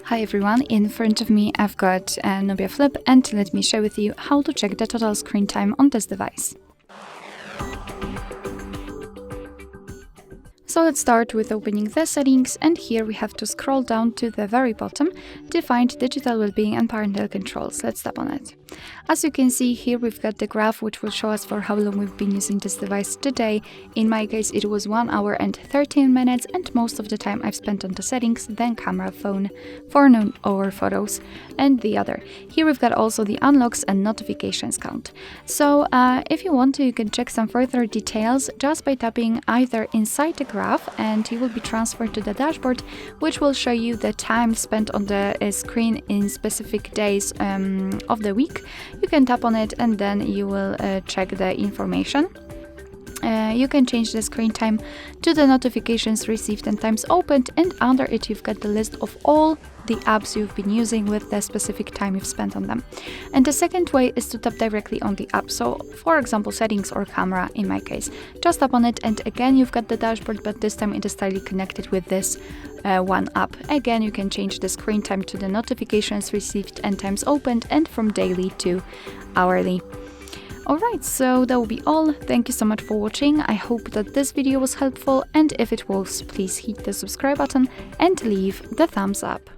Hi everyone, in front of me I've got a Nubia Flip, and let me share with you how to check the total screen time on this device. So let's start with opening the settings, and here we have to scroll down to the very bottom to find digital well-being and parental controls. Let's tap on it. As you can see here, we've got the graph which will show us for how long we've been using this device today. In my case it was 1 hour and 13 minutes, and most of the time I've spent on the settings, then camera, phone, for or photos, and the other. Here we've got also the unlocks and notifications count. So if you want to, you can check some further details just by tapping either inside the graph, and you will be transferred to the dashboard, which will show you the time spent on the screen in specific days of the week. You can tap on it and then you will check the information. You can change the screen time to the notifications received and times opened, and under it you've got the list of all the apps you've been using with the specific time you've spent on them. And the second way is to tap directly on the app, so for example settings or camera in my case. Just tap on it and again you've got the dashboard, but this time it is tightly connected with this one app. Again, you can change the screen time to the notifications received and times opened, and from daily to hourly. Alright, so that will be all. Thank you so much for watching. I hope that this video was helpful, and if it was, please hit the subscribe button and leave the thumbs up.